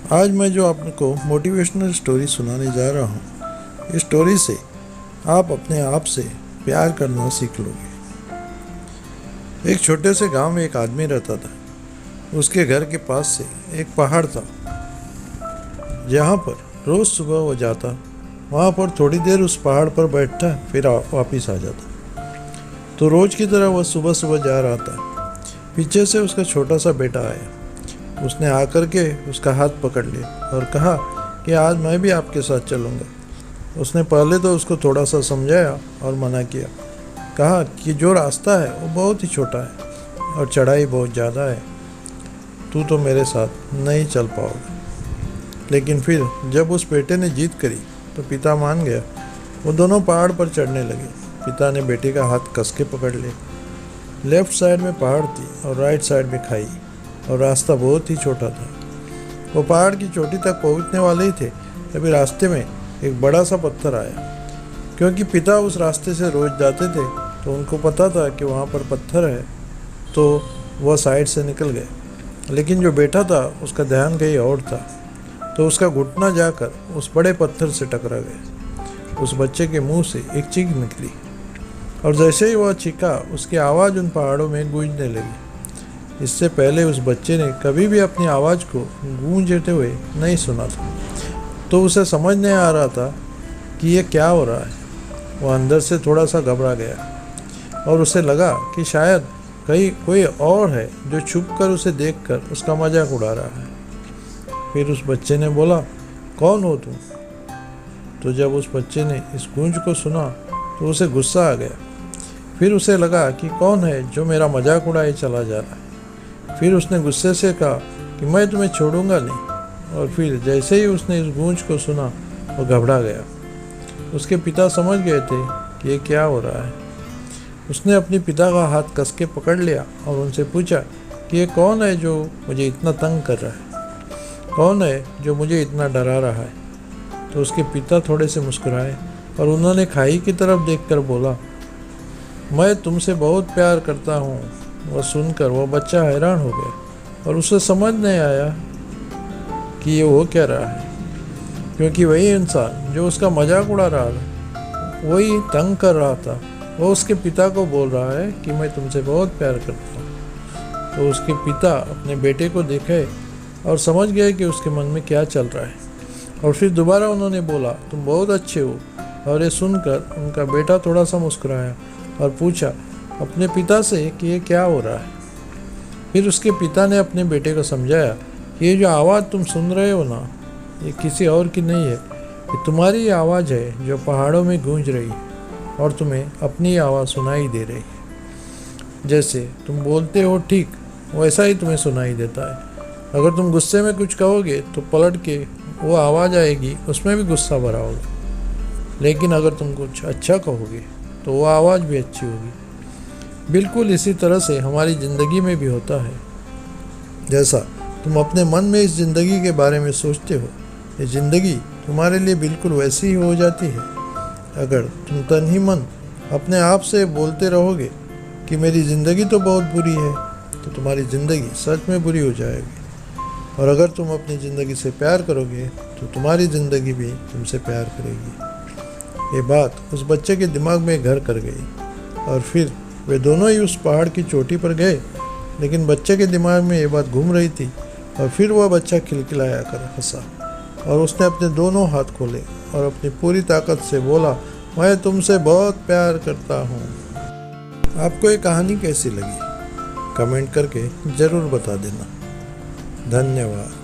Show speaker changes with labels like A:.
A: आज मैं जो आपको मोटिवेशनल स्टोरी सुनाने जा रहा हूँ, इस स्टोरी से आप अपने आप से प्यार करना सीख लोगे। एक छोटे से गांव में एक आदमी रहता था। उसके घर के पास से एक पहाड़ था, जहाँ पर रोज़ सुबह वो जाता, वहाँ पर थोड़ी देर उस पहाड़ पर बैठता, फिर वापस आ जाता। तो रोज़ की तरह वह सुबह सुबह जा रहा था। पीछे से उसका छोटा सा बेटा आया। उसने आकर के उसका हाथ पकड़ लिया और कहा कि आज मैं भी आपके साथ चलूँगा। उसने पहले तो उसको थोड़ा सा समझाया और मना किया। कहा कि जो रास्ता है वो बहुत ही छोटा है और चढ़ाई बहुत ज़्यादा है, तू तो मेरे साथ नहीं चल पाओगे। लेकिन फिर जब उस बेटे ने जीत करी तो पिता मान गया। वो दोनों पहाड़ पर चढ़ने लगे। पिता ने बेटे का हाथ कस के पकड़ लिया। लेफ्ट साइड में पहाड़ थी और राइट साइड में खाई, और रास्ता बहुत ही छोटा था। वो पहाड़ की चोटी तक पहुंचने वाले ही थे, तभी रास्ते में एक बड़ा सा पत्थर आया। क्योंकि पिता उस रास्ते से रोज जाते थे तो उनको पता था कि वहाँ पर पत्थर है, तो वह साइड से निकल गए। लेकिन जो बेटा था उसका ध्यान कहीं और था, तो उसका घुटना जाकर उस बड़े पत्थर से टकरा गया। उस बच्चे के मुंह से एक चीख निकली, और जैसे ही वह चीखा, उसकी आवाज़ उन पहाड़ों में गूंजने लगी। इससे पहले उस बच्चे ने कभी भी अपनी आवाज़ को गूंजते हुए नहीं सुना था, तो उसे समझ नहीं आ रहा था कि ये क्या हो रहा है। वह अंदर से थोड़ा सा घबरा गया और उसे लगा कि शायद कहीं कोई और है जो छुपकर उसे देखकर उसका मजाक उड़ा रहा है। फिर उस बच्चे ने बोला, कौन हो तुम? तो जब उस बच्चे ने इस गूंज को सुना तो उसे गुस्सा आ गया। फिर उसे लगा कि कौन है जो मेरा मजाक उड़ाए चला जा रहा है। फिर उसने गुस्से से कहा कि मैं तुम्हें छोड़ूंगा नहीं। और फिर जैसे ही उसने इस गूंज को सुना, वो घबरा गया। उसके पिता समझ गए थे कि ये क्या हो रहा है। उसने अपने पिता का हाथ कस के पकड़ लिया और उनसे पूछा कि ये कौन है जो मुझे इतना तंग कर रहा है, कौन है जो मुझे इतना डरा रहा है। तो उसके पिता थोड़े से मुस्कुराए और उन्होंने खाई की तरफ देखकर बोला, मैं तुमसे बहुत प्यार करता हूँ। वह सुनकर वह बच्चा हैरान हो गया और उसे समझ नहीं आया कि ये हो क्या रहा है, क्योंकि वही इंसान जो उसका मजाक उड़ा रहा था, वही तंग कर रहा था, वो उसके पिता को बोल रहा है कि मैं तुमसे बहुत प्यार करता हूँ। तो उसके पिता अपने बेटे को देखे और समझ गए कि उसके मन में क्या चल रहा है, और फिर दोबारा उन्होंने बोला, तुम बहुत अच्छे हो। और ये सुनकर उनका बेटा थोड़ा सा मुस्कुराया और पूछा अपने पिता से कि ये क्या हो रहा है। फिर उसके पिता ने अपने बेटे को समझाया कि ये जो आवाज़ तुम सुन रहे हो ना, ये किसी और की नहीं है, ये तुम्हारी आवाज़ है जो पहाड़ों में गूंज रही है और तुम्हें अपनी आवाज़ सुनाई दे रही है। जैसे तुम बोलते हो ठीक वैसा ही तुम्हें सुनाई देता है। अगर तुम गुस्से में कुछ कहोगे तो पलट के वो आवाज़ आएगी, उसमें भी गुस्सा भरा होगा। लेकिन अगर तुम कुछ अच्छा कहोगे तो वो आवाज़ भी अच्छी होगी। बिल्कुल इसी तरह से हमारी ज़िंदगी में भी होता है। जैसा तुम अपने मन में इस ज़िंदगी के बारे में सोचते हो, ये ज़िंदगी तुम्हारे लिए बिल्कुल वैसी ही हो जाती है। अगर तुम तन ही मन अपने आप से बोलते रहोगे कि मेरी ज़िंदगी तो बहुत बुरी है, तो तुम्हारी ज़िंदगी सच में बुरी हो जाएगी। और अगर तुम अपनी ज़िंदगी से प्यार करोगे तो तुम्हारी ज़िंदगी भी तुमसे प्यार करेगी। ये बात उस बच्चे के दिमाग में घर कर गई, और फिर वे दोनों ही उस पहाड़ की चोटी पर गए। लेकिन बच्चे के दिमाग में ये बात घूम रही थी, और फिर वह बच्चा खिलखिलाया कर हंसा, और उसने अपने दोनों हाथ खोले और अपनी पूरी ताकत से बोला, मैं तुमसे बहुत प्यार करता हूँ। आपको ये कहानी कैसी लगी? कमेंट करके ज़रूर बता देना। धन्यवाद।